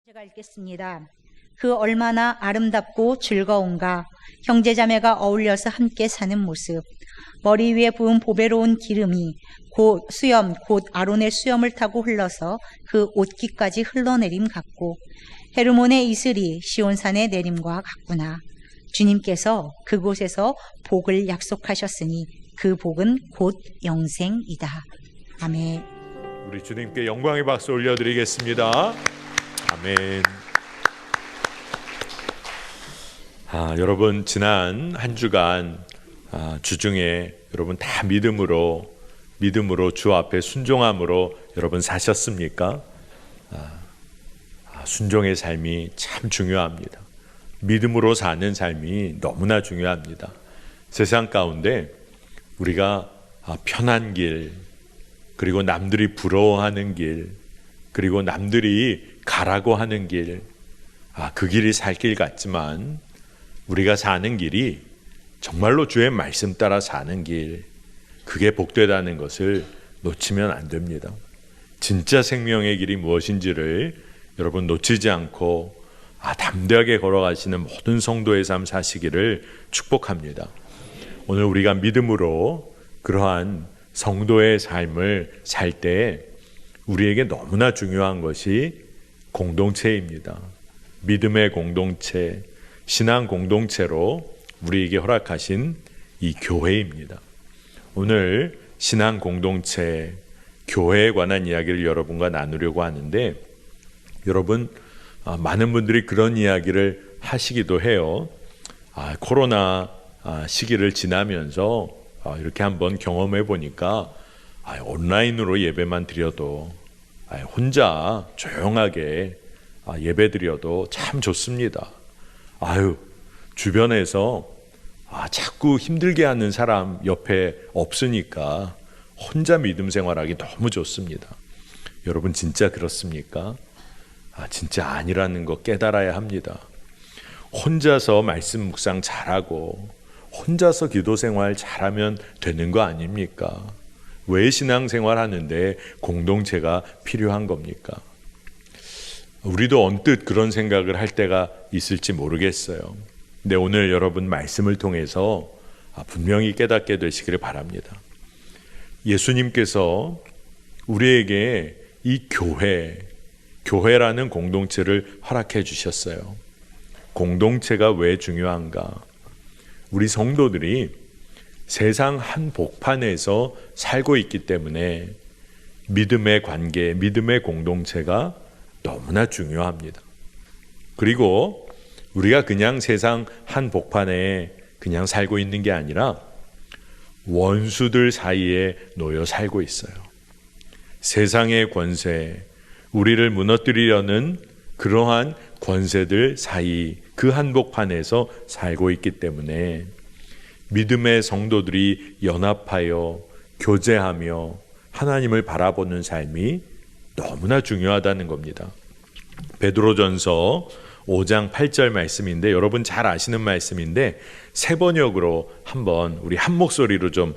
제가 읽겠습니다. 그 얼마나 아름답고 즐거운가. 형제자매가 어울려서 함께 사는 모습. 머리 위에 부은 보배로운 기름이 곧 아론의 수염을 타고 흘러서 그 옷깃까지 흘러내림 같고 헤르몬의 이슬이 시온산의 내림과 같구나. 주님께서 그곳에서 복을 약속하셨으니 그 복은 곧 영생이다. 아멘. 우리 주님께 영광의 박수 올려드리겠습니다. 아멘. 여러분 지난 한 주간 주중에 여러분 다 믿음으로 주 앞에 순종함으로 여러분 사셨습니까? 순종의 삶이 참 중요합니다. 믿음으로 사는 삶이 너무나 중요합니다. 세상 가운데 우리가 편한 길, 그리고 남들이 부러워하는 길, 그리고 남들이 가라고 하는 길, 그 길이 살 길 같지만 우리가 사는 길이 정말로 주의 말씀 따라 사는 길, 그게 복되다는 것을 놓치면 안 됩니다. 진짜 생명의 길이 무엇인지를 여러분 놓치지 않고 담대하게 걸어가시는 모든 성도의 삶 사시기를 축복합니다. 오늘 우리가 믿음으로 그러한 성도의 삶을 살 때 우리에게 너무나 중요한 것이 공동체입니다. 믿음의 공동체, 신앙 공동체로 우리에게 허락하신 이 교회입니다. 오늘 신앙 공동체, 교회에 관한 이야기를 여러분과 나누려고 하는데, 여러분 많은 분들이 그런 이야기를 하시기도 해요. 코로나 시기를 지나면서 이렇게 한번 경험해 보니까 온라인으로 예배만 드려도 혼자 조용하게 예배 드려도 참 좋습니다. 주변에서 자꾸 힘들게 하는 사람 옆에 없으니까 혼자 믿음 생활하기 너무 좋습니다. 여러분 진짜 그렇습니까? 진짜 아니라는 거 깨달아야 합니다. 혼자서 말씀 묵상 잘하고 혼자서 기도 생활 잘하면 되는 거 아닙니까? 왜 신앙생활 하는데 공동체가 필요한 겁니까? 우리도 언뜻 그런 생각을 할 때가 있을지 모르겠어요. 근데 오늘 여러분 말씀을 통해서 분명히 깨닫게 되시기를 바랍니다. 예수님께서 우리에게 이 교회라는 공동체를 허락해 주셨어요. 공동체가 왜 중요한가? 우리 성도들이 세상 한복판에서 살고 있기 때문에 믿음의 관계, 믿음의 공동체가 너무나 중요합니다. 그리고 우리가 그냥 세상 한복판에 그냥 살고 있는 게 아니라 원수들 사이에 놓여 살고 있어요. 세상의 권세, 우리를 무너뜨리려는 그러한 권세들 사이, 그 한복판에서 살고 있기 때문에 믿음의 성도들이 연합하여 교제하며 하나님을 바라보는 삶이 너무나 중요하다는 겁니다. 베드로전서 5장 8절 말씀인데, 여러분 잘 아시는 말씀인데 세 번역으로 한번 우리 한 목소리로 좀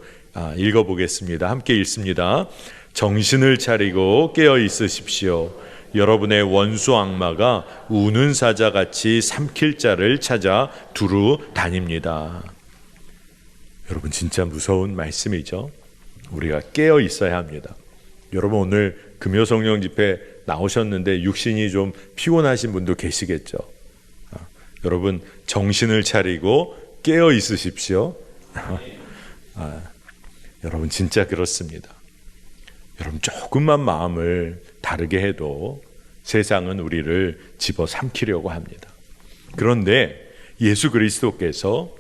읽어보겠습니다. 함께 읽습니다. 정신을 차리고 깨어 있으십시오. 여러분의 원수 악마가 우는 사자같이 삼킬 자를 찾아 두루 다닙니다. 여러분 진짜 무서운 말씀이죠. 우리가 깨어 있어야 합니다. 여러분 오늘 금요성령 집회 나오셨는데 육신이 좀 피곤하신 분도 계시겠죠. 여러분 정신을 차리고 깨어 있으십시오. 여러분 진짜 그렇습니다. 여러분 조금만 마음을 다르게 해도 세상은 우리를 집어삼키려고 합니다. 그런데 예수 그리스도께서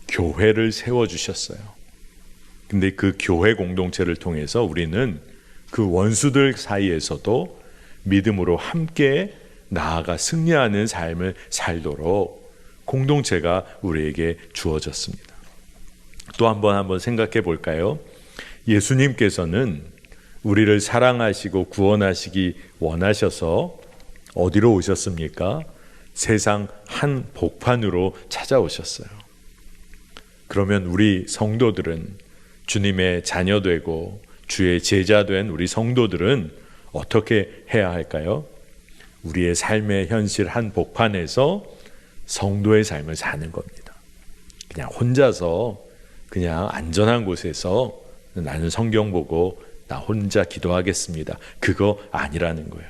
교회를 세워주셨어요. 근데 그 교회 공동체를 통해서 우리는 그 원수들 사이에서도 믿음으로 함께 나아가 승리하는 삶을 살도록 공동체가 우리에게 주어졌습니다. 또 한번 생각해 볼까요? 예수님께서는 우리를 사랑하시고 구원하시기 원하셔서 어디로 오셨습니까? 세상 한 복판으로 찾아오셨어요. 그러면 우리 성도들은, 주님의 자녀되고 주의 제자된 우리 성도들은 어떻게 해야 할까요? 우리의 삶의 현실 한 복판에서 성도의 삶을 사는 겁니다. 그냥 혼자서 그냥 안전한 곳에서 나는 성경 보고 나 혼자 기도하겠습니다. 그거 아니라는 거예요.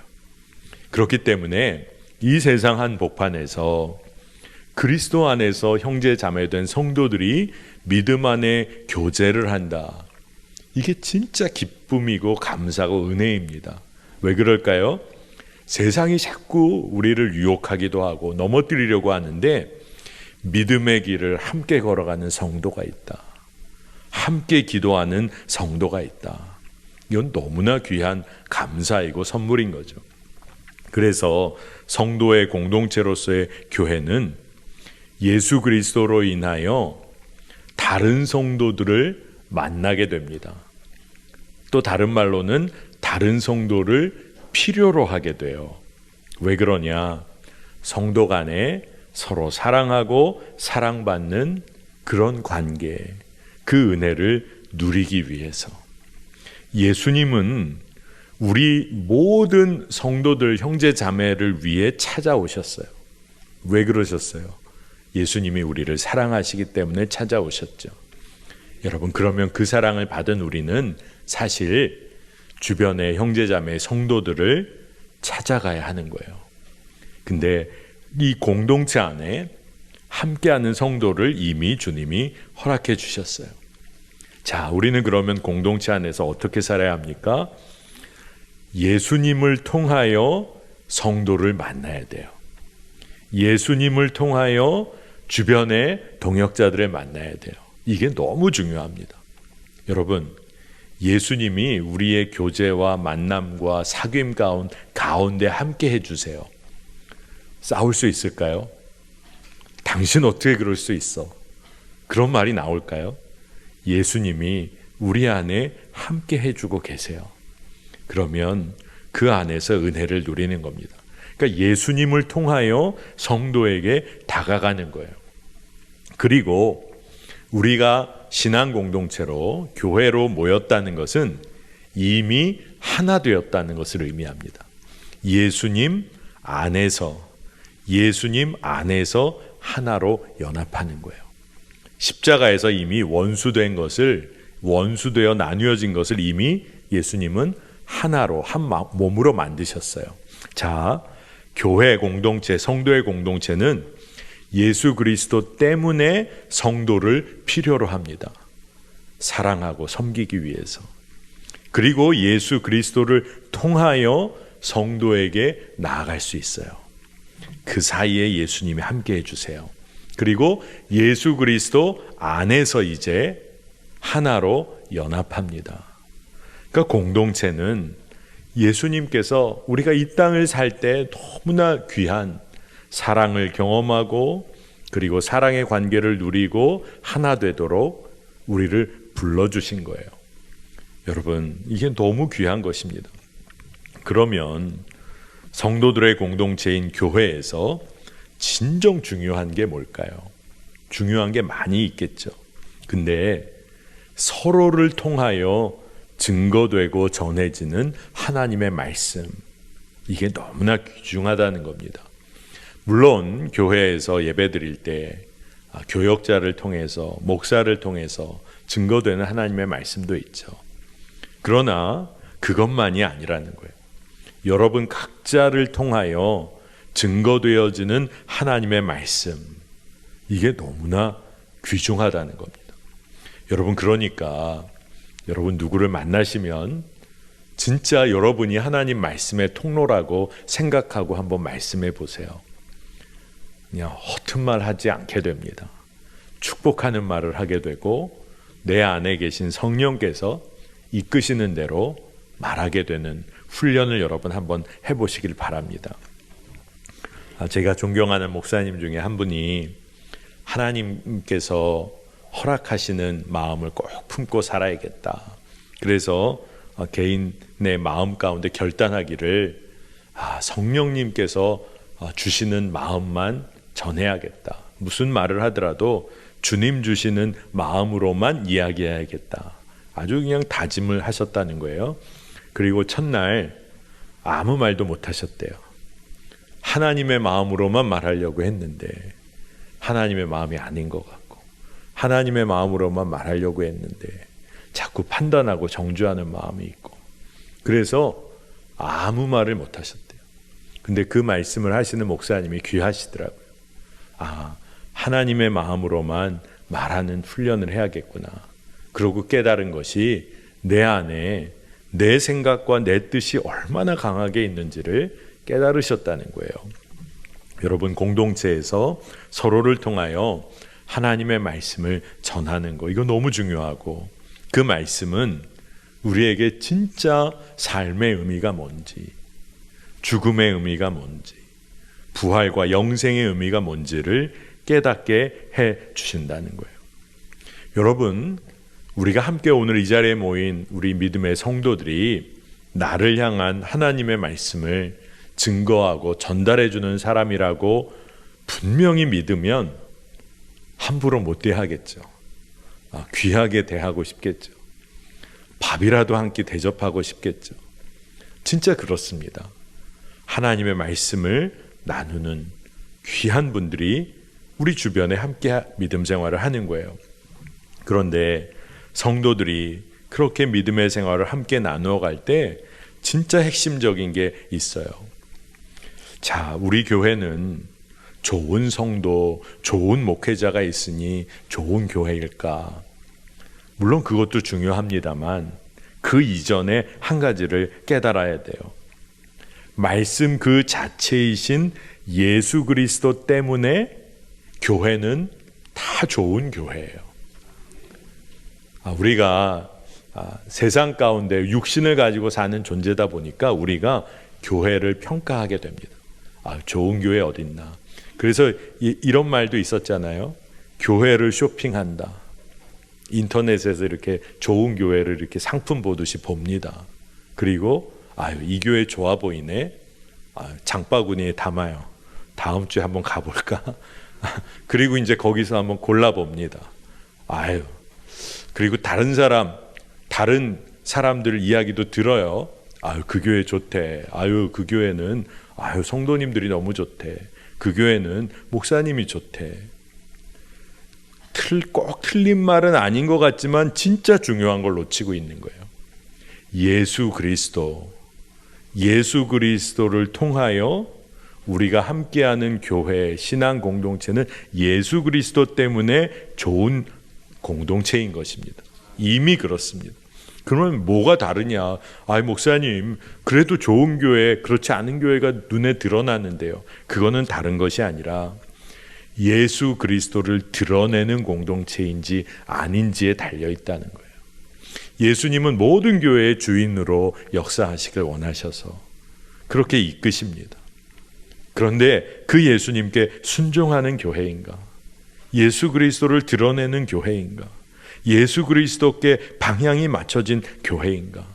그렇기 때문에 이 세상 한 복판에서 그리스도 안에서 형제 자매된 성도들이 믿음 안에 교제를 한다. 이게 진짜 기쁨이고 감사고 은혜입니다. 왜 그럴까요? 세상이 자꾸 우리를 유혹하기도 하고 넘어뜨리려고 하는데 믿음의 길을 함께 걸어가는 성도가 있다. 함께 기도하는 성도가 있다. 이건 너무나 귀한 감사이고 선물인 거죠. 그래서 성도의 공동체로서의 교회는 예수 그리스도로 인하여 다른 성도들을 만나게 됩니다. 또 다른 말로는 다른 성도를 필요로 하게 돼요. 왜 그러냐? 성도 간에 서로 사랑하고 사랑받는 그런 관계, 그 은혜를 누리기 위해서. 예수님은 우리 모든 성도들, 형제 자매를 위해 찾아오셨어요. 왜 그러셨어요? 예수님이 우리를 사랑하시기 때문에 찾아오셨죠. 여러분, 그러면 그 사랑을 받은 우리는 사실 주변의 형제 자매 성도들을 찾아가야 하는 거예요. 근데 이 공동체 안에 함께하는 성도를 이미 주님이 허락해 주셨어요. 자, 우리는 그러면 공동체 안에서 어떻게 살아야 합니까? 예수님을 통하여 성도를 만나야 돼요. 예수님을 통하여 주변의 동역자들을 만나야 돼요. 이게 너무 중요합니다. 여러분, 예수님이 우리의 교제와 만남과 사귐 가운데 함께 해주세요. 싸울 수 있을까요? 당신 어떻게 그럴 수 있어? 그런 말이 나올까요? 예수님이 우리 안에 함께 해주고 계세요. 그러면 그 안에서 은혜를 누리는 겁니다. 그러니까 예수님을 통하여 성도에게 다가가는 거예요. 그리고 우리가 신앙 공동체로 교회로 모였다는 것은 이미 하나 되었다는 것을 의미합니다. 예수님 안에서 하나로 연합하는 거예요. 십자가에서 이미 원수되어 나뉘어진 것을 이미 예수님은 하나로 한 몸으로 만드셨어요. 자, 교회 공동체, 성도의 공동체는 예수 그리스도 때문에 성도를 필요로 합니다. 사랑하고 섬기기 위해서. 그리고 예수 그리스도를 통하여 성도에게 나아갈 수 있어요. 그 사이에 예수님이 함께 해주세요. 그리고 예수 그리스도 안에서 이제 하나로 연합합니다. 그러니까 공동체는 예수님께서 우리가 이 땅을 살 때 너무나 귀한 사랑을 경험하고 그리고 사랑의 관계를 누리고 하나 되도록 우리를 불러주신 거예요. 여러분, 이게 너무 귀한 것입니다. 그러면 성도들의 공동체인 교회에서 진정 중요한 게 뭘까요? 중요한 게 많이 있겠죠. 근데 서로를 통하여 증거되고 전해지는 하나님의 말씀, 이게 너무나 귀중하다는 겁니다. 물론 교회에서 예배드릴 때 교역자를 통해서 목사를 통해서 증거되는 하나님의 말씀도 있죠. 그러나 그것만이 아니라는 거예요. 여러분 각자를 통하여 증거되어지는 하나님의 말씀, 이게 너무나 귀중하다는 겁니다. 여러분, 그러니까 여러분 누구를 만나시면 진짜 여러분이 하나님 말씀의 통로라고 생각하고 한번 말씀해 보세요. 그냥 허튼 말 하지 않게 됩니다. 축복하는 말을 하게 되고 내 안에 계신 성령께서 이끄시는 대로 말하게 되는 훈련을 여러분 한번 해보시길 바랍니다. 제가 존경하는 목사님 중에 한 분이 하나님께서 허락하시는 마음을 꼭 품고 살아야겠다. 그래서 개인의 마음 가운데 결단하기를 성령님께서 주시는 마음만 전해야겠다. 무슨 말을 하더라도 주님 주시는 마음으로만 이야기해야겠다. 아주 그냥 다짐을 하셨다는 거예요. 그리고 첫날 아무 말도 못 하셨대요. 하나님의 마음으로만 말하려고 했는데 하나님의 마음이 아닌 것 같고, 하나님의 마음으로만 말하려고 했는데 자꾸 판단하고 정죄하는 마음이 있고, 그래서 아무 말을 못 하셨대요. 근데 그 말씀을 하시는 목사님이 귀하시더라고요. 아, 하나님의 마음으로만 말하는 훈련을 해야겠구나. 그러고 깨달은 것이 내 안에 내 생각과 내 뜻이 얼마나 강하게 있는지를 깨달으셨다는 거예요. 여러분, 공동체에서 서로를 통하여 하나님의 말씀을 전하는 거, 이거 너무 중요하고, 그 말씀은 우리에게 진짜 삶의 의미가 뭔지, 죽음의 의미가 뭔지, 부활과 영생의 의미가 뭔지를 깨닫게 해 주신다는 거예요. 여러분, 우리가 함께 오늘 이 자리에 모인 우리 믿음의 성도들이 나를 향한 하나님의 말씀을 증거하고 전달해 주는 사람이라고 분명히 믿으면 함부로 못 대하겠죠. 귀하게 대하고 싶겠죠. 밥이라도 한 끼 대접하고 싶겠죠. 진짜 그렇습니다. 하나님의 말씀을 나누는 귀한 분들이 우리 주변에 함께 믿음 생활을 하는 거예요. 그런데 성도들이 그렇게 믿음의 생활을 함께 나누어 갈 때 진짜 핵심적인 게 있어요. 자, 우리 교회는 좋은 성도, 좋은 목회자가 있으니 좋은 교회일까? 물론 그것도 중요합니다만 그 이전에 한 가지를 깨달아야 돼요. 말씀 그 자체이신 예수 그리스도 때문에 교회는 다 좋은 교회예요. 우리가 세상 가운데 육신을 가지고 사는 존재다 보니까 우리가 교회를 평가하게 됩니다. 좋은 교회 어딨나. 그래서 이런 말도 있었잖아요. 교회를 쇼핑한다. 인터넷에서 이렇게 좋은 교회를 이렇게 상품 보듯이 봅니다. 그리고 이 교회 좋아 보이네. 장바구니에 담아요. 다음 주에 한번 가볼까? 그리고 이제 거기서 한번 골라봅니다. 그리고 다른 사람들 이야기도 들어요. 그 교회 좋대. 그 교회는 성도님들이 너무 좋대. 그 교회는 목사님이 좋대. 꼭 틀린 말은 아닌 것 같지만 진짜 중요한 걸 놓치고 있는 거예요. 예수 그리스도를 통하여 우리가 함께하는 교회, 신앙 공동체는 예수 그리스도 때문에 좋은 공동체인 것입니다. 이미 그렇습니다. 그러면 뭐가 다르냐? 목사님, 그래도 좋은 교회, 그렇지 않은 교회가 눈에 드러나는데요. 그거는 다른 것이 아니라 예수 그리스도를 드러내는 공동체인지 아닌지에 달려 있다는 거예요. 예수님은 모든 교회의 주인으로 역사하시길 원하셔서 그렇게 이끄십니다. 그런데 그 예수님께 순종하는 교회인가? 예수 그리스도를 드러내는 교회인가? 예수 그리스도께 방향이 맞춰진 교회인가?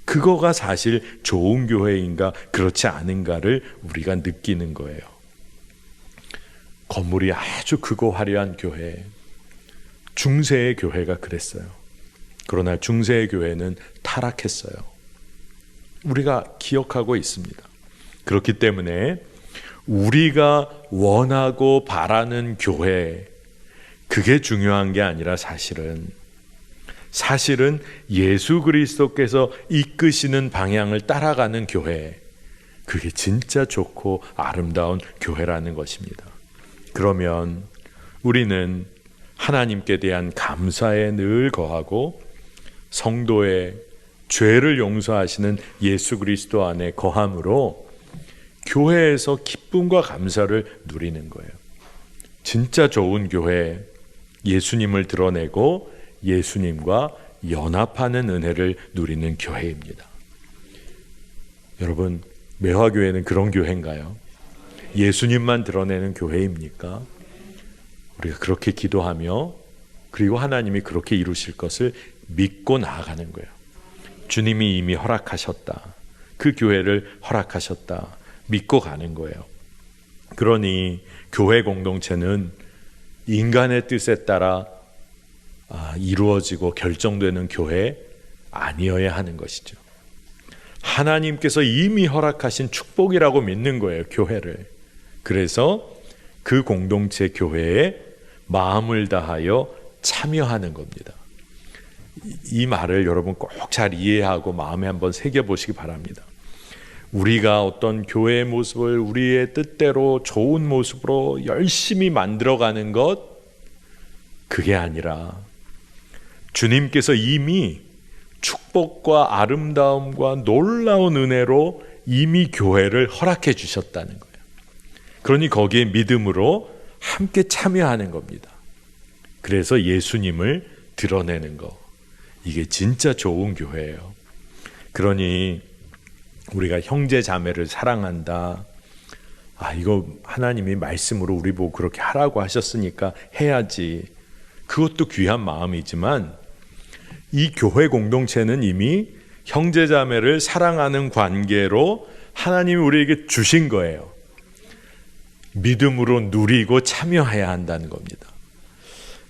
그거가 사실 좋은 교회인가 그렇지 않은가를 우리가 느끼는 거예요. 건물이 아주 크고 화려한 교회, 중세의 교회가 그랬어요. 그러나 중세의 교회는 타락했어요. 우리가 기억하고 있습니다. 그렇기 때문에 우리가 원하고 바라는 교회, 그게 중요한 게 아니라 사실은 예수 그리스도께서 이끄시는 방향을 따라가는 교회, 그게 진짜 좋고 아름다운 교회라는 것입니다. 그러면 우리는 하나님께 대한 감사에 늘 거하고 성도의 죄를 용서하시는 예수 그리스도 안에 거함으로 교회에서 기쁨과 감사를 누리는 거예요. 진짜 좋은 교회, 예수님을 드러내고 예수님과 연합하는 은혜를 누리는 교회입니다. 여러분, 매화교회는 그런 교회인가요? 예수님만 드러내는 교회입니까? 우리가 그렇게 기도하며 그리고 하나님이 그렇게 이루실 것을 믿고 나아가는 거예요. 주님이 이미 허락하셨다. 그 교회를 허락하셨다. 믿고 가는 거예요. 그러니 교회 공동체는 인간의 뜻에 따라 이루어지고 결정되는 교회 아니어야 하는 것이죠. 하나님께서 이미 허락하신 축복이라고 믿는 거예요, 교회를. 그래서 그 공동체 교회에 마음을 다하여 참여하는 겁니다. 이 말을 여러분 꼭 잘 이해하고 마음에 한번 새겨보시기 바랍니다. 우리가 어떤 교회의 모습을 우리의 뜻대로 좋은 모습으로 열심히 만들어가는 것, 그게 아니라 주님께서 이미 축복과 아름다움과 놀라운 은혜로 이미 교회를 허락해 주셨다는 거예요. 그러니 거기에 믿음으로 함께 참여하는 겁니다. 그래서 예수님을 드러내는 거, 이게 진짜 좋은 교회예요. 그러니 우리가 형제 자매를 사랑한다, 이거 하나님이 말씀으로 우리 보고 그렇게 하라고 하셨으니까 해야지, 그것도 귀한 마음이지만 이 교회 공동체는 이미 형제 자매를 사랑하는 관계로 하나님이 우리에게 주신 거예요. 믿음으로 누리고 참여해야 한다는 겁니다.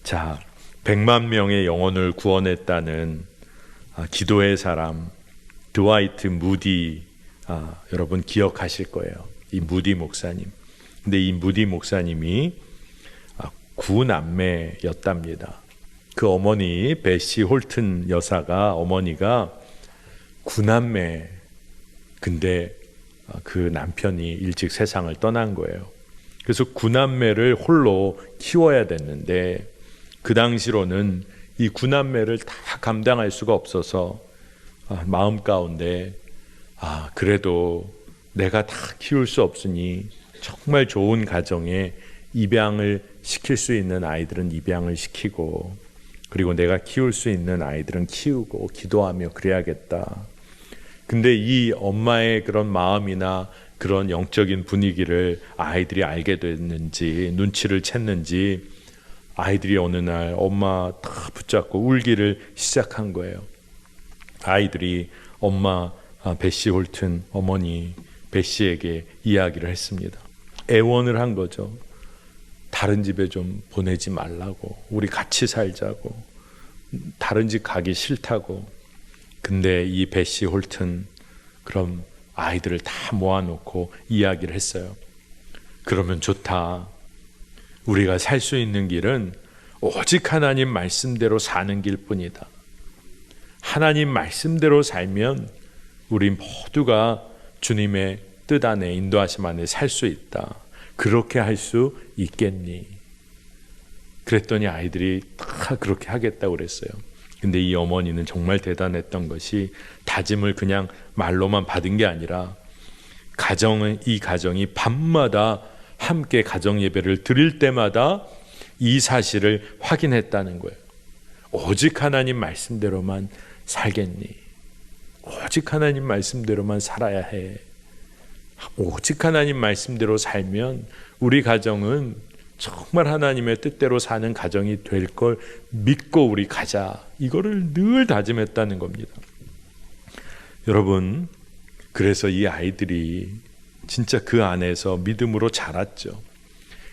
자, 100만 명의 영혼을 구원했다는 기도의 사람 드와이트 무디, 여러분 기억하실 거예요. 이 무디 목사님. 근데 이 무디 목사님이 9남매였답니다. 그 어머니 베시 홀튼 여사가, 어머니가 9남매, 근데 그 남편이 일찍 세상을 떠난 거예요. 그래서 9남매를 홀로 키워야 됐는데 그 당시로는 이 9남매를 다 감당할 수가 없어서 마음 가운데 그래도 내가 다 키울 수 없으니 정말 좋은 가정에 입양을 시킬 수 있는 아이들은 입양을 시키고, 그리고 내가 키울 수 있는 아이들은 키우고 기도하며 그래야겠다. 근데 이 엄마의 그런 마음이나 그런 영적인 분위기를 아이들이 알게 됐는지 눈치를 챘는지 아이들이 어느 날 엄마 다 붙잡고 울기를 시작한 거예요. 아이들이 엄마 베시 홀튼 어머니 베시에게 이야기를 했습니다. 애원을 한 거죠. 다른 집에 좀 보내지 말라고, 우리 같이 살자고, 다른 집 가기 싫다고. 근데 이 베시 홀튼 그럼 아이들을 다 모아놓고 이야기를 했어요. 그러면 좋다. 우리가 살 수 있는 길은 오직 하나님 말씀대로 사는 길뿐이다. 하나님 말씀대로 살면 우리 모두가 주님의 뜻 안에, 인도하심 안에 살 수 있다. 그렇게 할 수 있겠니? 그랬더니 아이들이 다 그렇게 하겠다고 그랬어요. 근데 이 어머니는 정말 대단했던 것이 다짐을 그냥 말로만 받은 게 아니라 이 가정이 밤마다 함께 가정 예배를 드릴 때마다 이 사실을 확인했다는 거예요. 오직 하나님 말씀대로만 살겠니? 오직 하나님 말씀대로만 살아야 해. 오직 하나님 말씀대로 살면 우리 가정은 정말 하나님의 뜻대로 사는 가정이 될 걸 믿고 우리 가자. 이거를 늘 다짐했다는 겁니다. 여러분, 그래서 이 아이들이 진짜 그 안에서 믿음으로 자랐죠.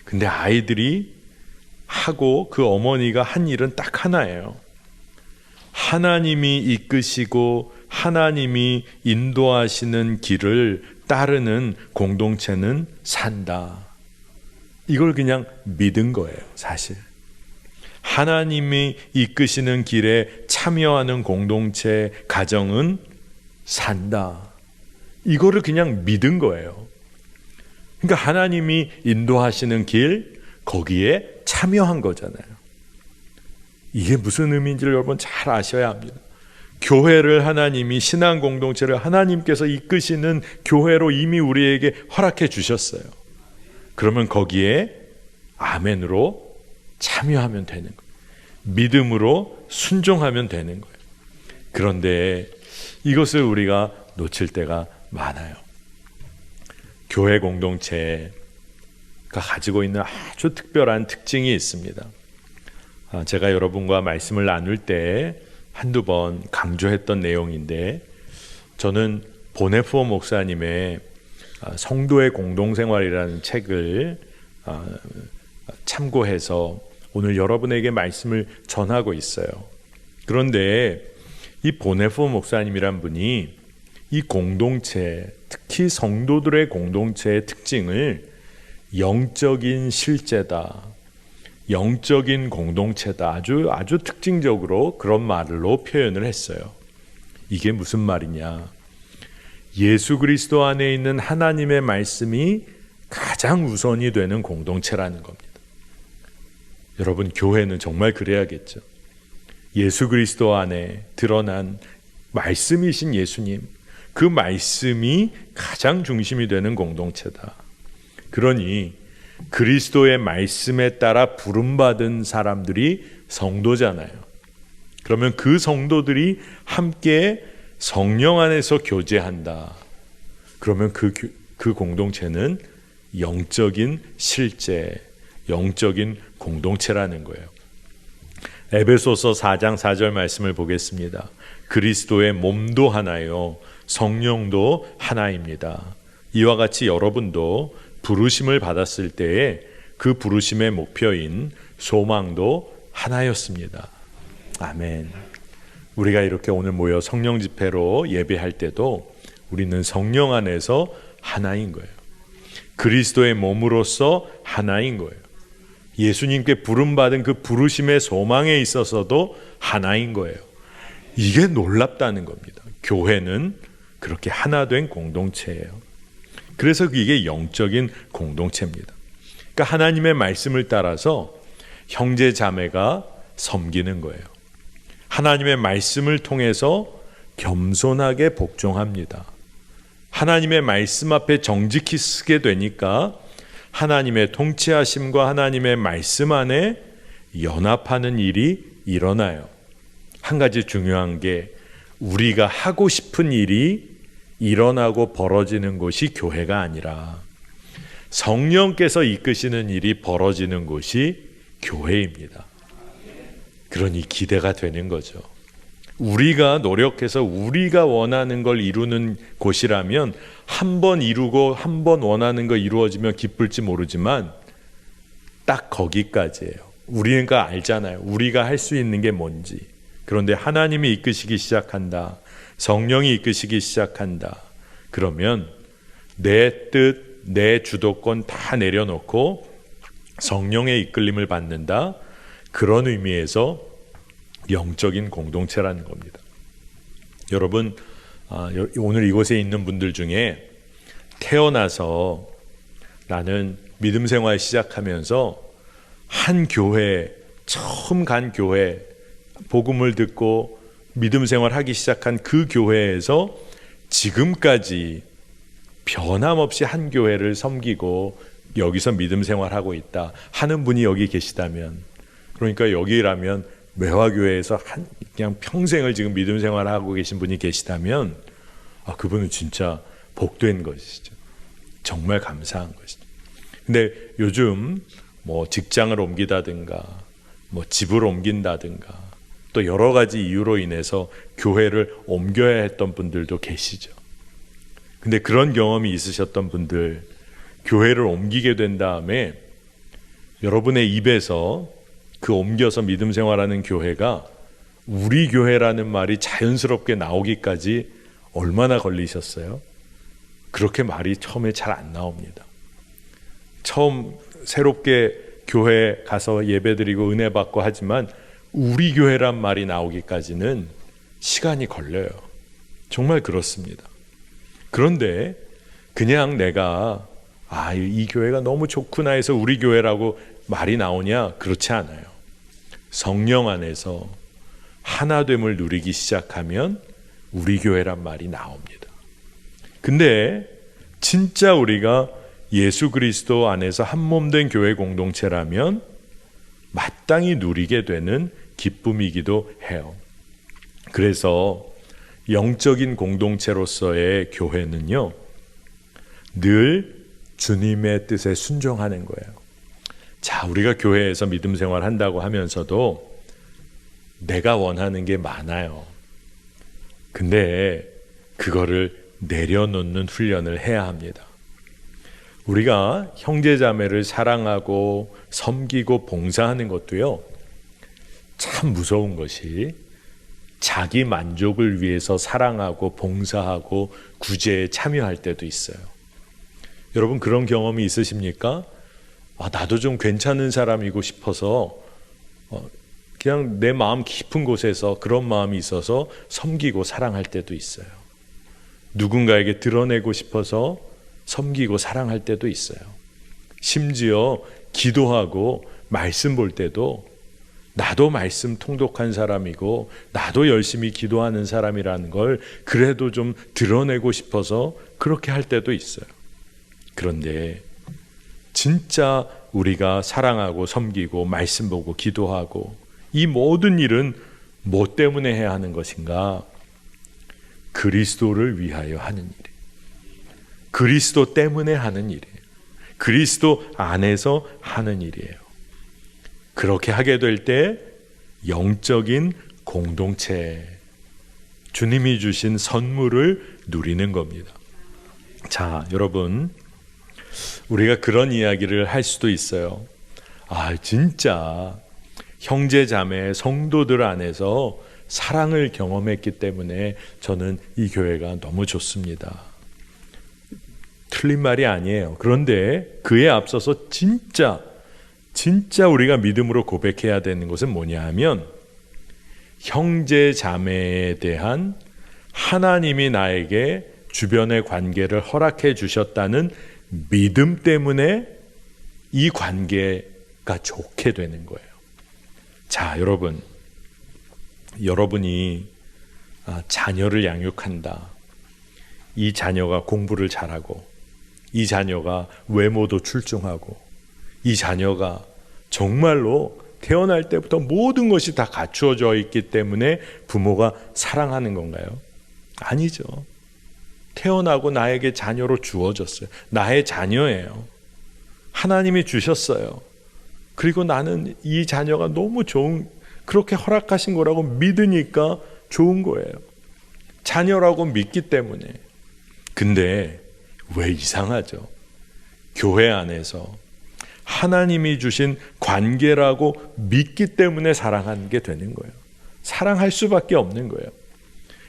근데 아이들이 하고 그 어머니가 한 일은 딱 하나예요. 하나님이 이끄시고 하나님이 인도하시는 길을 따르는 공동체는 산다. 이걸 그냥 믿은 거예요, 사실. 하나님이 이끄시는 길에 참여하는 공동체, 가정은 산다. 이거를 그냥 믿은 거예요. 그러니까 하나님이 인도하시는 길, 거기에 참여한 거잖아요. 이게 무슨 의미인지를 여러분 잘 아셔야 합니다. 교회를 하나님이, 신앙 공동체를 하나님께서 이끄시는 교회로 이미 우리에게 허락해 주셨어요. 그러면 거기에 아멘으로 참여하면 되는 거예요. 믿음으로 순종하면 되는 거예요. 그런데 이것을 우리가 놓칠 때가 많아요. 교회 공동체가 가지고 있는 아주 특별한 특징이 있습니다. 제가 여러분과 말씀을 나눌 때 한두 번 강조했던 내용인데, 저는 보네푸어 목사님의 성도의 공동생활이라는 책을 참고해서 오늘 여러분에게 말씀을 전하고 있어요. 그런데 이 보네푸어 목사님이란 분이 이 공동체, 특히 성도들의 공동체의 특징을 영적인 실제다, 영적인 공동체다, 아주 특징적으로 그런 말로 표현을 했어요. 이게 무슨 말이냐? 예수 그리스도 안에 있는 하나님의 말씀이 가장 우선이 되는 공동체라는 겁니다. 여러분, 교회는 정말 그래야겠죠. 예수 그리스도 안에 드러난 말씀이신 예수님, 그 말씀이 가장 중심이 되는 공동체다. 그러니 그리스도의 말씀에 따라 부름받은 사람들이 성도잖아요. 그러면 그 성도들이 함께 성령 안에서 교제한다. 그러면 그 공동체는 영적인 실제, 영적인 공동체라는 거예요. 에베소서 4장 4절 말씀을 보겠습니다. 그리스도의 몸도 하나요, 성령도 하나입니다. 이와 같이 여러분도 부르심을 받았을 때에 그 부르심의 목표인 소망도 하나였습니다. 아멘. 우리가 이렇게 오늘 모여 성령 집회로 예배할 때도 우리는 성령 안에서 하나인 거예요. 그리스도의 몸으로서 하나인 거예요. 예수님께 부름받은 그 부르심의 소망에 있어서도 하나인 거예요. 이게 놀랍다는 겁니다. 교회는 그렇게 하나 된 공동체예요. 그래서 이게 영적인 공동체입니다. 그러니까 하나님의 말씀을 따라서 형제 자매가 섬기는 거예요. 하나님의 말씀을 통해서 겸손하게 복종합니다. 하나님의 말씀 앞에 정직히 서게 되니까 하나님의 통치하심과 하나님의 말씀 안에 연합하는 일이 일어나요. 한 가지 중요한 게 우리가 하고 싶은 일이 일어나고 벌어지는 곳이 교회가 아니라 성령께서 이끄시는 일이 벌어지는 곳이 교회입니다. 그러니 기대가 되는 거죠. 우리가 노력해서 우리가 원하는 걸 이루는 곳이라면 한 번 이루고 한 번 원하는 거 이루어지면 기쁠지 모르지만 딱 거기까지예요. 우리가 알잖아요. 우리가 할 수 있는 게 뭔지. 그런데 하나님이 이끄시기 시작한다. 성령이 이끄시기 시작한다. 그러면 내 뜻, 내 주도권 다 내려놓고 성령의 이끌림을 받는다. 그런 의미에서 영적인 공동체라는 겁니다. 여러분, 오늘 이곳에 있는 분들 중에 태어나서 나는 믿음 생활 시작하면서 한 교회, 처음 간 교회, 복음을 듣고 믿음 생활 하기 시작한 그 교회에서 지금까지 변함없이 한 교회를 섬기고 여기서 믿음 생활하고 있다 하는 분이 여기 계시다면, 그러니까 여기라면 매화교회에서 그냥 평생을 지금 믿음 생활하고 계신 분이 계시다면 그분은 진짜 복된 것이죠. 정말 감사한 것이죠. 근데 요즘 뭐 직장을 옮기다든가 뭐 집을 옮긴다든가 또 여러 가지 이유로 인해서 교회를 옮겨야 했던 분들도 계시죠. 근데 그런 경험이 있으셨던 분들, 교회를 옮기게 된 다음에 여러분의 입에서 그 옮겨서 믿음 생활하는 교회가 우리 교회라는 말이 자연스럽게 나오기까지 얼마나 걸리셨어요? 그렇게 말이 처음에 잘 안 나옵니다. 처음 새롭게 교회 가서 예배드리고 은혜 받고 하지만 우리 교회란 말이 나오기까지는 시간이 걸려요. 정말 그렇습니다. 그런데 그냥 내가 이 교회가 너무 좋구나 해서 우리 교회라고 말이 나오냐? 그렇지 않아요. 성령 안에서 하나됨을 누리기 시작하면 우리 교회란 말이 나옵니다. 근데 진짜 우리가 예수 그리스도 안에서 한 몸 된 교회 공동체라면 마땅히 누리게 되는 기쁨이기도 해요. 그래서 영적인 공동체로서의 교회는요, 늘 주님의 뜻에 순종하는 거예요. 자, 우리가 교회에서 믿음 생활 한다고 하면서도 내가 원하는 게 많아요. 근데 그거를 내려놓는 훈련을 해야 합니다. 우리가 형제자매를 사랑하고 섬기고 봉사하는 것도요, 참 무서운 것이 자기 만족을 위해서 사랑하고 봉사하고 구제에 참여할 때도 있어요. 여러분 그런 경험이 있으십니까? 나도 좀 괜찮은 사람이고 싶어서 그냥 내 마음 깊은 곳에서 그런 마음이 있어서 섬기고 사랑할 때도 있어요. 누군가에게 드러내고 싶어서 섬기고 사랑할 때도 있어요. 심지어 기도하고 말씀 볼 때도 나도 말씀 통독한 사람이고 나도 열심히 기도하는 사람이라는 걸 그래도 좀 드러내고 싶어서 그렇게 할 때도 있어요. 그런데 진짜 우리가 사랑하고 섬기고 말씀 보고 기도하고 이 모든 일은 뭐 때문에 해야 하는 것인가? 그리스도를 위하여 하는 일이에요. 그리스도 때문에 하는 일이에요. 그리스도 안에서 하는 일이에요. 그렇게 하게 될 때 영적인 공동체, 주님이 주신 선물을 누리는 겁니다. 자, 여러분, 우리가 그런 이야기를 할 수도 있어요. 진짜 형제 자매 성도들 안에서 사랑을 경험했기 때문에 저는 이 교회가 너무 좋습니다. 틀린 말이 아니에요. 그런데 그에 앞서서 진짜 우리가 믿음으로 고백해야 되는 것은 뭐냐 하면 형제 자매에 대한 하나님이 나에게 주변의 관계를 허락해 주셨다는 믿음 때문에 이 관계가 좋게 되는 거예요. 자, 여러분이 자녀를 양육한다. 이 자녀가 공부를 잘하고 이 자녀가 외모도 출중하고 이 자녀가 정말로 태어날 때부터 모든 것이 다 갖추어져 있기 때문에 부모가 사랑하는 건가요? 아니죠. 태어나고 나에게 자녀로 주어졌어요. 나의 자녀예요. 하나님이 주셨어요. 그리고 나는 이 자녀가 너무 그렇게 허락하신 거라고 믿으니까 좋은 거예요. 자녀라고 믿기 때문에. 근데 왜 이상하죠? 교회 안에서 하나님이 주신 관계라고 믿기 때문에 사랑하는 게 되는 거예요. 사랑할 수밖에 없는 거예요.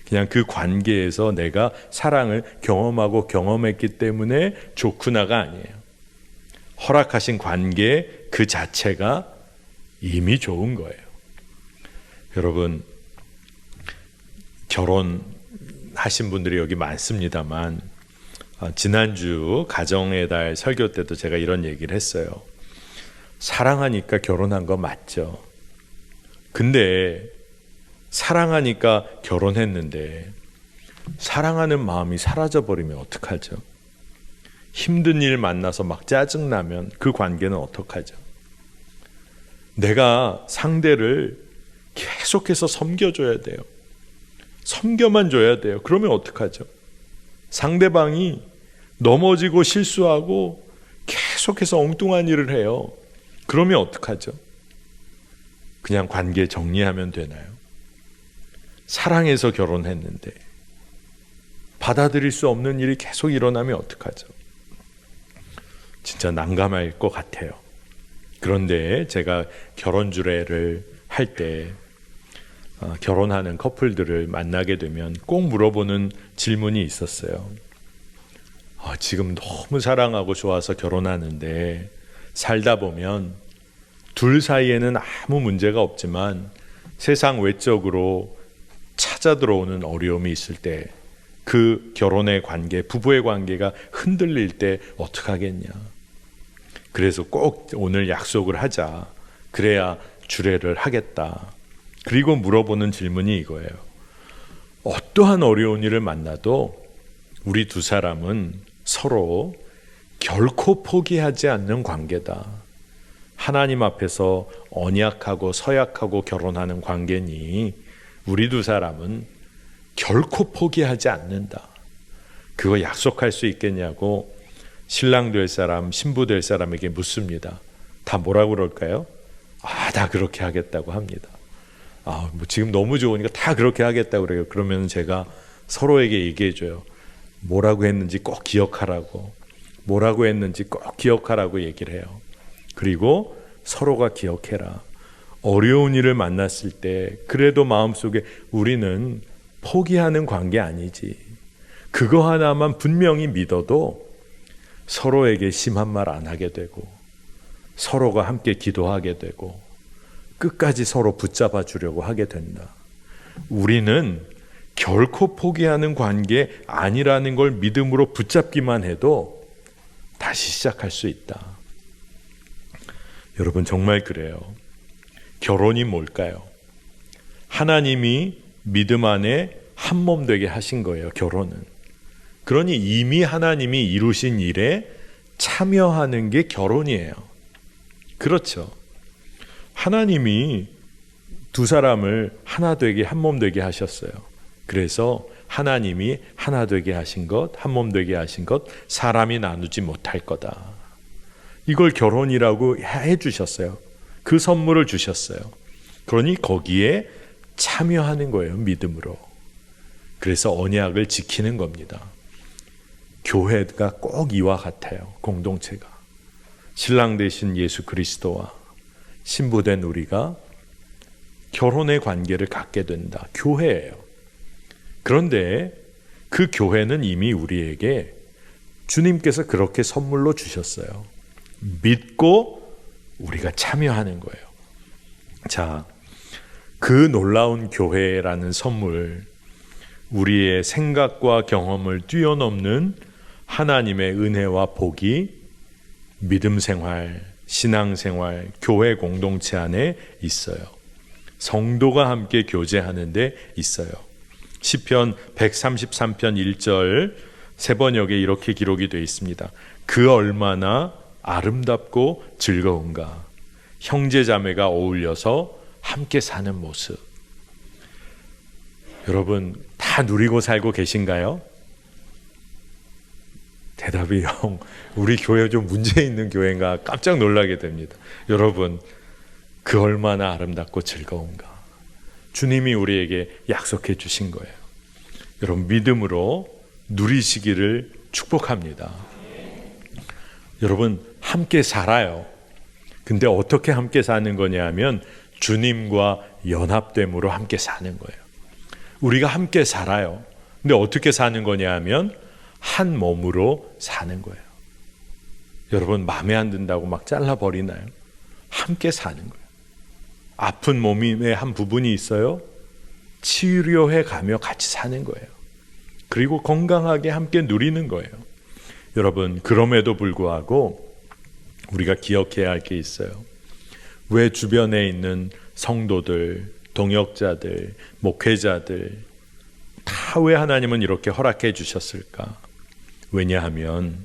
그냥 그 관계에서 내가 사랑을 경험하고 경험했기 때문에 좋구나가 아니에요. 허락하신 관계 그 자체가 이미 좋은 거예요. 여러분, 결혼하신 분들이 여기 많습니다만 지난주 가정의 달 설교 때도 제가 이런 얘기를 했어요. 사랑하니까 결혼한 거 맞죠. 근데 사랑하니까 결혼했는데 사랑하는 마음이 사라져버리면 어떡하죠? 힘든 일 만나서 막 짜증나면 그 관계는 어떡하죠? 내가 상대를 계속해서 섬겨줘야 돼요. 섬겨만 줘야 돼요. 그러면 어떡하죠? 상대방이 넘어지고 실수하고 계속해서 엉뚱한 일을 해요. 그러면 어떡하죠? 그냥 관계 정리하면 되나요? 사랑해서 결혼했는데 받아들일 수 없는 일이 계속 일어나면 어떡하죠? 진짜 난감할 것 같아요. 그런데 제가 결혼 주례를 할 때 결혼하는 커플들을 만나게 되면 꼭 물어보는 질문이 있었어요. 지금 너무 사랑하고 좋아서 결혼하는데 살다 보면 둘 사이에는 아무 문제가 없지만 세상 외적으로 찾아 들어오는 어려움이 있을 때 그 결혼의 관계, 부부의 관계가 흔들릴 때 어떡하겠냐. 그래서 꼭 오늘 약속을 하자. 그래야 주례를 하겠다. 그리고 물어보는 질문이 이거예요. 어떠한 어려운 일을 만나도 우리 두 사람은 서로 결코 포기하지 않는 관계다. 하나님 앞에서 언약하고 서약하고 결혼하는 관계니 우리 두 사람은 결코 포기하지 않는다. 그거 약속할 수 있겠냐고 신랑 될 사람, 신부 될 사람에게 묻습니다. 다 뭐라고 그럴까요? 다 그렇게 하겠다고 합니다. 지금 너무 좋으니까 다 그렇게 하겠다고 그래요. 그러면 제가 서로에게 얘기해줘요. 뭐라고 했는지 꼭 기억하라고. 뭐라고 했는지 꼭 기억하라고 얘기를 해요. 그리고 서로가 기억해라. 어려운 일을 만났을 때 그래도 마음속에 우리는 포기하는 관계 아니지. 그거 하나만 분명히 믿어도 서로에게 심한 말 안 하게 되고 서로가 함께 기도하게 되고 끝까지 서로 붙잡아 주려고 하게 된다. 우리는 결코 포기하는 관계 아니라는 걸 믿음으로 붙잡기만 해도 다시 시작할 수 있다. 여러분 정말 그래요. 결혼이 뭘까요? 하나님이 믿음 안에 한 몸 되게 하신 거예요. 결혼은. 그러니 이미 하나님이 이루신 일에 참여하는 게 결혼이에요. 그렇죠. 하나님이 두 사람을 하나 되게 한 몸 되게 하셨어요. 그래서 하나님이 하나 되게 하신 것, 한 몸 되게 하신 것, 사람이 나누지 못할 거다. 이걸 결혼이라고 해 주셨어요. 그 선물을 주셨어요. 그러니 거기에 참여하는 거예요. 믿음으로. 그래서 언약을 지키는 겁니다. 교회가 꼭 이와 같아요. 공동체가. 신랑 되신 예수 그리스도와 신부된 우리가 결혼의 관계를 갖게 된다. 교회예요. 그런데 그 교회는 이미 우리에게 주님께서 그렇게 선물로 주셨어요. 믿고 우리가 참여하는 거예요. 자, 그 놀라운 교회라는 선물, 우리의 생각과 경험을 뛰어넘는 하나님의 은혜와 복이 믿음 생활, 신앙 생활, 교회 공동체 안에 있어요. 성도가 함께 교제하는 데 있어요. 시편 133편 1절 세 번역에 이렇게 기록이 되어 있습니다. 그 얼마나 아름답고 즐거운가. 형제 자매가 어울려서 함께 사는 모습. 여러분 다 누리고 살고 계신가요? 대답이 우리 교회 좀 문제 있는 교회인가 깜짝 놀라게 됩니다. 여러분 그 얼마나 아름답고 즐거운가. 주님이 우리에게 약속해 주신 거예요. 여러분 믿음으로 누리시기를 축복합니다. 여러분 함께 살아요. 근데 어떻게 함께 사는 거냐 하면 주님과 연합됨으로 함께 사는 거예요. 우리가 함께 살아요. 근데 어떻게 사는 거냐 하면 한 몸으로 사는 거예요. 여러분 마음에 안 든다고 막 잘라버리나요? 함께 사는 거예요. 아픈 몸의 한 부분이 있어요. 치료해 가며 같이 사는 거예요. 그리고 건강하게 함께 누리는 거예요. 여러분 그럼에도 불구하고 우리가 기억해야 할 게 있어요. 왜 주변에 있는 성도들, 동역자들, 목회자들 다 왜 하나님은 이렇게 허락해 주셨을까? 왜냐하면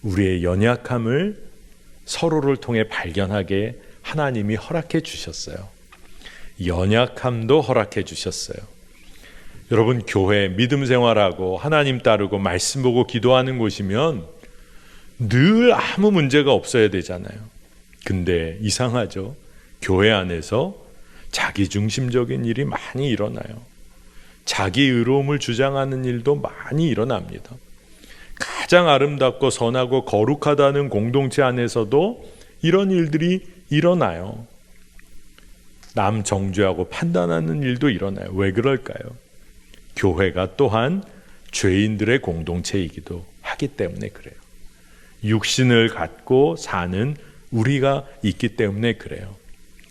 우리의 연약함을 서로를 통해 발견하게 하나님이 허락해 주셨어요. 연약함도 허락해 주셨어요. 여러분 교회 믿음 생활하고 하나님 따르고 말씀 보고 기도하는 곳이면 늘 아무 문제가 없어야 되잖아요. 근데 이상하죠. 교회 안에서 자기중심적인 일이 많이 일어나요. 자기 의로움을 주장하는 일도 많이 일어납니다. 가장 아름답고 선하고 거룩하다는 공동체 안에서도 이런 일들이 일어나요. 남 정죄하고 판단하는 일도 일어나요. 왜 그럴까요? 교회가 또한 죄인들의 공동체이기도 하기 때문에 그래요. 육신을 갖고 사는 우리가 있기 때문에 그래요.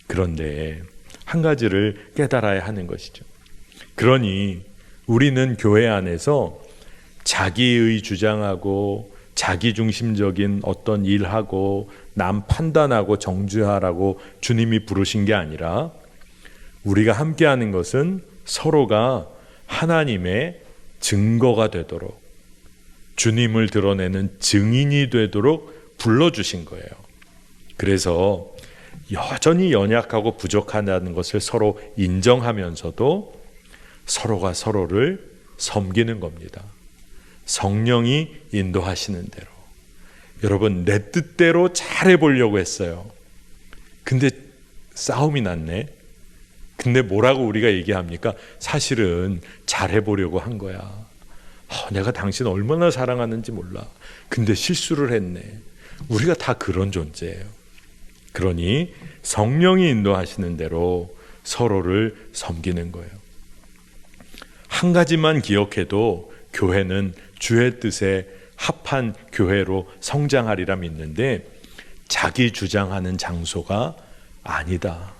그런데 한 가지를 깨달아야 하는 것이죠. 그러니 우리는 교회 안에서 자기의 주장하고 자기중심적인 어떤 일하고 남 판단하고 정죄하라고 주님이 부르신 게 아니라 우리가 함께하는 것은 서로가 하나님의 증거가 되도록 주님을 드러내는 증인이 되도록 불러주신 거예요. 그래서 여전히 연약하고 부족하다는 것을 서로 인정하면서도 서로가 서로를 섬기는 겁니다. 성령이 인도하시는 대로. 여러분 내 뜻대로 잘해보려고 했어요. 근데 싸움이 났네. 근데 뭐라고 우리가 얘기합니까? 사실은 잘해보려고 한 거야. 내가 당신 얼마나 사랑하는지 몰라. 근데 실수를 했네. 우리가 다 그런 존재예요. 그러니 성령이 인도하시는 대로 서로를 섬기는 거예요. 한 가지만 기억해도 교회는 주의 뜻에 합한 교회로 성장하리라 믿는데 자기 주장하는 장소가 아니다.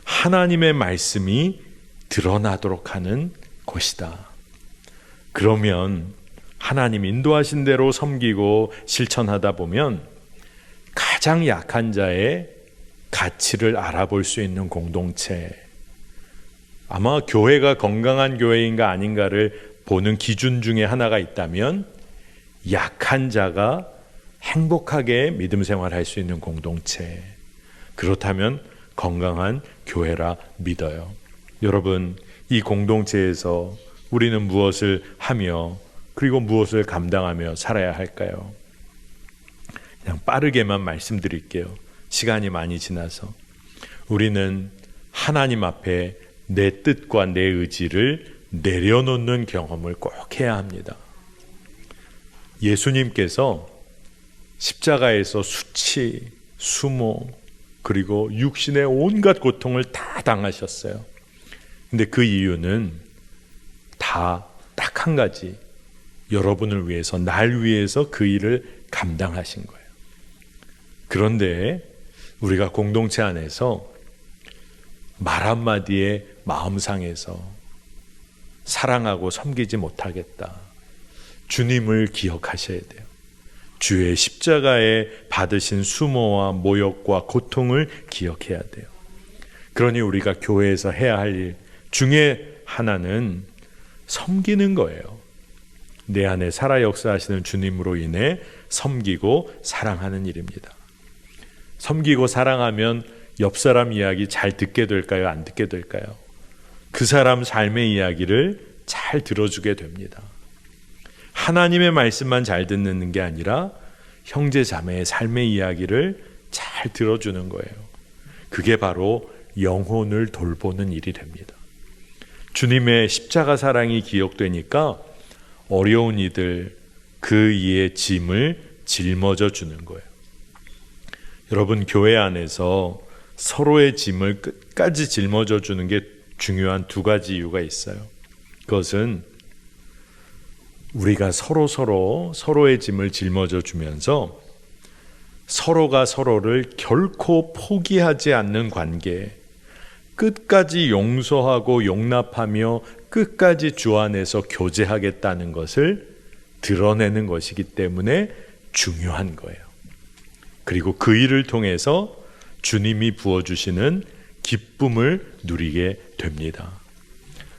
하나님의 말씀이 드러나도록 하는 곳이다. 그러면 하나님 인도하신 대로 섬기고 실천하다 보면 가장 약한 자의 가치를 알아볼 수 있는 공동체, 아마 교회가 건강한 교회인가 아닌가를 보는 기준 중에 하나가 있다면 약한 자가 행복하게 믿음 생활할 수 있는 공동체, 그렇다면 건강한 교회라 믿어요. 여러분, 이 공동체에서 우리는 무엇을 하며 그리고 무엇을 감당하며 살아야 할까요? 그냥 빠르게만 말씀드릴게요. 시간이 많이 지나서. 우리는 하나님 앞에 내 뜻과 내 의지를 내려놓는 경험을 꼭 해야 합니다. 예수님께서 십자가에서 수치, 수모, 그리고 육신의 온갖 고통을 다 당하셨어요. 근데 그 이유는 다 딱 한 가지, 여러분을 위해서, 날 위해서 그 일을 감당하신 거예요. 그런데 우리가 공동체 안에서 말 한마디에 마음 상해서 사랑하고 섬기지 못하겠다. 주님을 기억하셔야 돼요. 주의 십자가에 받으신 수모와 모욕과 고통을 기억해야 돼요. 그러니 우리가 교회에서 해야 할 일 중에 하나는 섬기는 거예요. 내 안에 살아 역사하시는 주님으로 인해 섬기고 사랑하는 일입니다. 섬기고 사랑하면 옆 사람 이야기 잘 듣게 될까요? 안 듣게 될까요? 그 사람 삶의 이야기를 잘 들어주게 됩니다. 하나님의 말씀만 잘 듣는 게 아니라 형제 자매의 삶의 이야기를 잘 들어주는 거예요. 그게 바로 영혼을 돌보는 일이 됩니다. 주님의 십자가 사랑이 기억되니까 어려운 이들, 그 이의 짐을 짊어져 주는 거예요. 여러분, 교회 안에서 서로의 짐을 끝까지 짊어져 주는 게 중요한 두 가지 이유가 있어요. 그것은 우리가 서로의 짐을 짊어져 주면서 서로가 서로를 결코 포기하지 않는 관계, 끝까지 용서하고 용납하며 끝까지 주 안에서 교제하겠다는 것을 드러내는 것이기 때문에 중요한 거예요. 그리고 그 일을 통해서 주님이 부어주시는 기쁨을 누리게 됩니다.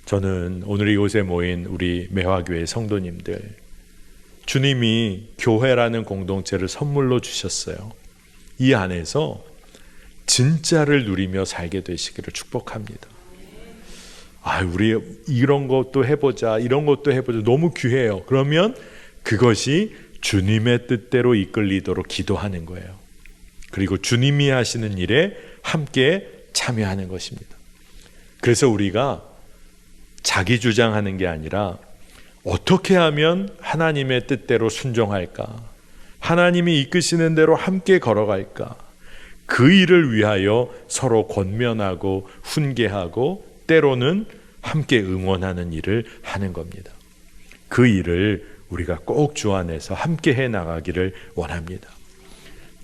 저는 오늘 이곳에 모인 우리 매화교회 성도님들, 주님이 교회라는 공동체를 선물로 주셨어요. 이 안에서 진짜를 누리며 살게 되시기를 축복합니다. 우리 이런 것도 해보자, 이런 것도 해보자, 너무 귀해요. 그러면 그것이 주님의 뜻대로 이끌리도록 기도하는 거예요. 그리고 주님이 하시는 일에 함께 참여하는 것입니다. 그래서 우리가 자기 주장하는 게 아니라 어떻게 하면 하나님의 뜻대로 순종할까? 하나님이 이끄시는 대로 함께 걸어갈까? 그 일을 위하여 서로 권면하고 훈계하고 때로는 함께 응원하는 일을 하는 겁니다. 그 일을 우리가 꼭 주 안에서 함께 해 나가기를 원합니다.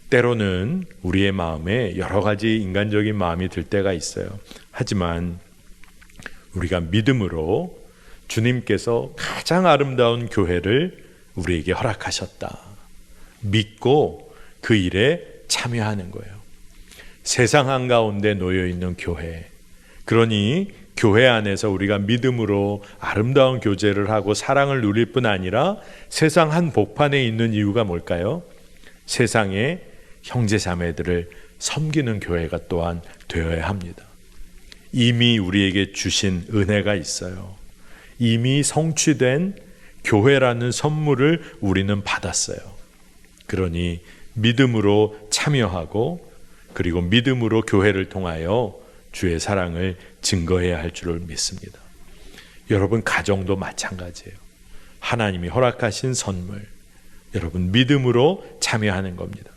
때로는 우리의 마음에 여러 가지 인간적인 마음이 들 때가 있어요. 하지만 우리가 믿음으로 주님께서 가장 아름다운 교회를 우리에게 허락하셨다. 믿고 그 일에 참여하는 거예요. 세상 한가운데 놓여있는 교회. 그러니 교회 안에서 우리가 믿음으로 아름다운 교제를 하고 사랑을 누릴 뿐 아니라 세상 한 복판에 있는 이유가 뭘까요? 세상에 형제 자매들을 섬기는 교회가 또한 되어야 합니다. 이미 우리에게 주신 은혜가 있어요. 이미 성취된 교회라는 선물을 우리는 받았어요. 그러니 믿음으로 참여하고 그리고 믿음으로 교회를 통하여 주의 사랑을 증거해야 할 줄을 믿습니다. 여러분, 가정도 마찬가지예요. 하나님이 허락하신 선물, 여러분 믿음으로 참여하는 겁니다.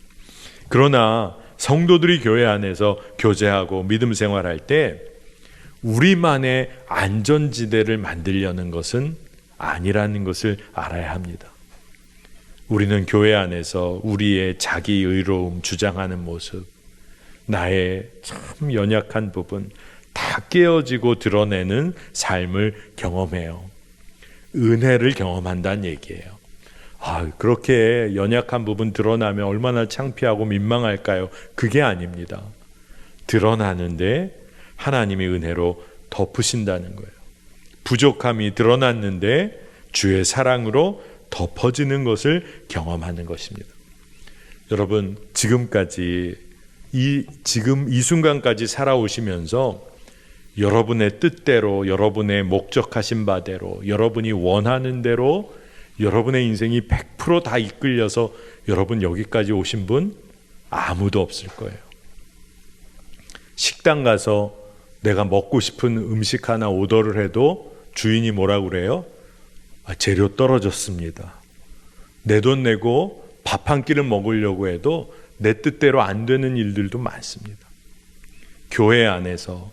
그러나 성도들이 교회 안에서 교제하고 믿음 생활할 때 우리만의 안전지대를 만들려는 것은 아니라는 것을 알아야 합니다. 우리는 교회 안에서 우리의 자기 의로움 주장하는 모습, 나의 참 연약한 부분 다 깨어지고 드러내는 삶을 경험해요. 은혜를 경험한다는 얘기예요. 그렇게 연약한 부분 드러나면 얼마나 창피하고 민망할까요? 그게 아닙니다. 드러나는데 하나님이 은혜로 덮으신다는 거예요. 부족함이 드러났는데 주의 사랑으로 덮어지는 것을 경험하는 것입니다. 여러분, 지금까지 지금 이 순간까지 살아오시면서 여러분의 뜻대로, 여러분의 목적하신 바대로, 여러분이 원하는 대로 여러분의 인생이 100% 다 이끌려서 여러분 여기까지 오신 분 아무도 없을 거예요. 식당 가서 내가 먹고 싶은 음식 하나 오더를 해도 주인이 뭐라고 그래요? 재료 떨어졌습니다. 내 돈 내고 밥 한 끼를 먹으려고 해도 내 뜻대로 안 되는 일들도 많습니다. 교회 안에서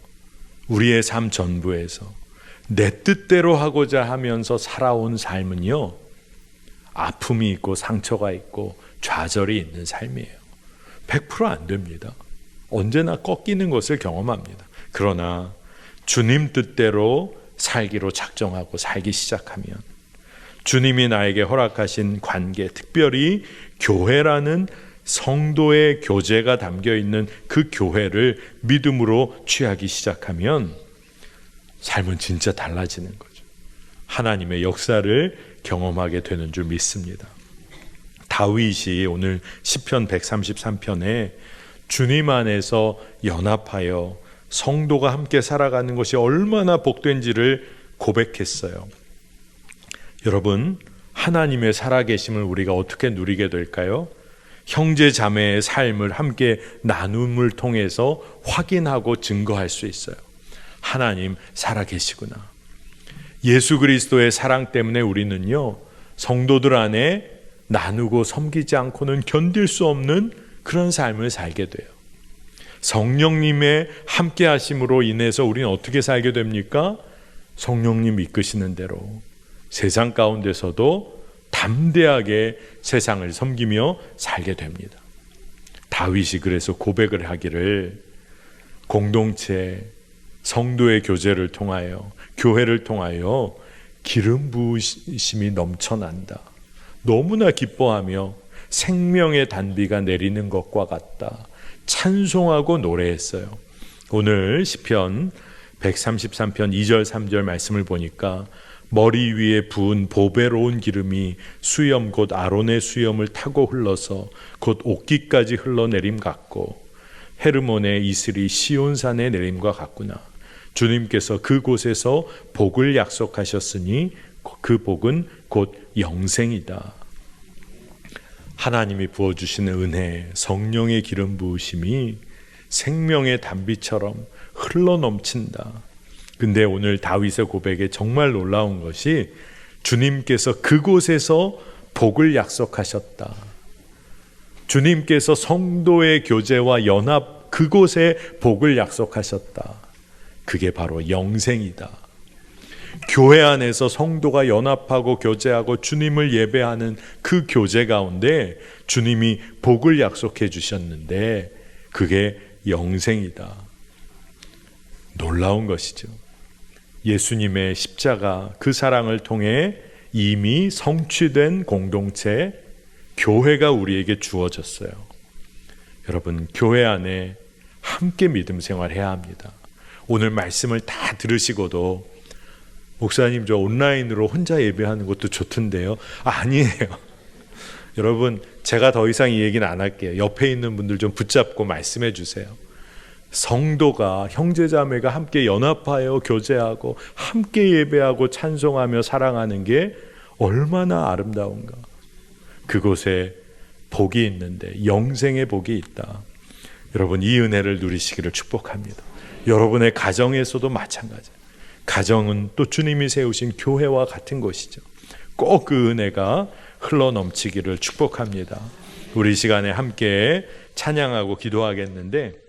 우리의 삶 전부에서 내 뜻대로 하고자 하면서 살아온 삶은요, 아픔이 있고 상처가 있고 좌절이 있는 삶이에요. 100% 안 됩니다. 언제나 꺾이는 것을 경험합니다. 그러나 주님 뜻대로 살기로 작정하고 살기 시작하면 주님이 나에게 허락하신 관계, 특별히 교회라는 성도의 교제가 담겨있는 그 교회를 믿음으로 취하기 시작하면 삶은 진짜 달라지는 거죠. 하나님의 역사를 경험하게 되는 줄 믿습니다. 다윗이 오늘 시편 133편에 주님 안에서 연합하여 성도가 함께 살아가는 것이 얼마나 복된지를 고백했어요. 여러분, 하나님의 살아계심을 우리가 어떻게 누리게 될까요? 형제 자매의 삶을 함께 나눔을 통해서 확인하고 증거할 수 있어요. 하나님 살아계시구나. 예수 그리스도의 사랑 때문에 우리는요, 성도들 안에 나누고 섬기지 않고는 견딜 수 없는 그런 삶을 살게 돼요. 성령님의 함께 하심으로 인해서 우리는 어떻게 살게 됩니까? 성령님 이끄시는 대로 세상 가운데서도 담대하게 세상을 섬기며 살게 됩니다. 다윗이 그래서 고백을 하기를, 공동체, 성도의 교제를 통하여, 교회를 통하여 기름 부으심이 넘쳐난다. 너무나 기뻐하며 생명의 단비가 내리는 것과 같다. 찬송하고 노래했어요. 오늘 시편 133편 2절 3절 말씀을 보니까 머리 위에 부은 보배로운 기름이 수염 곧 아론의 수염을 타고 흘러서 곧 옥기까지 흘러내림 같고 헤르몬의 이슬이 시온산에 내림과 같구나. 주님께서 그곳에서 복을 약속하셨으니 그 복은 곧 영생이다. 하나님이 부어주시는 은혜, 성령의 기름 부으심이 생명의 단비처럼 흘러넘친다. 근데 오늘 다윗의 고백에 정말 놀라운 것이 주님께서 그곳에서 복을 약속하셨다. 주님께서 성도의 교제와 연합, 그곳에 복을 약속하셨다. 그게 바로 영생이다. 교회 안에서 성도가 연합하고 교제하고 주님을 예배하는 그 교제 가운데 주님이 복을 약속해 주셨는데 그게 영생이다. 놀라운 것이죠. 예수님의 십자가, 그 사랑을 통해 이미 성취된 공동체, 교회가 우리에게 주어졌어요. 여러분, 교회 안에 함께 믿음 생활해야 합니다. 오늘 말씀을 다 들으시고도 목사님 저 온라인으로 혼자 예배하는 것도 좋던데요. 아니에요. 여러분, 제가 더 이상 이 얘기는 안 할게요. 옆에 있는 분들 좀 붙잡고 말씀해 주세요. 성도가, 형제자매가 함께 연합하여 교제하고 함께 예배하고 찬송하며 사랑하는 게 얼마나 아름다운가. 그곳에 복이 있는데, 영생의 복이 있다. 여러분, 이 은혜를 누리시기를 축복합니다. 여러분의 가정에서도 마찬가지예요. 가정은 또 주님이 세우신 교회와 같은 것이죠. 꼭 그 은혜가 흘러넘치기를 축복합니다. 우리 시간에 함께 찬양하고 기도하겠는데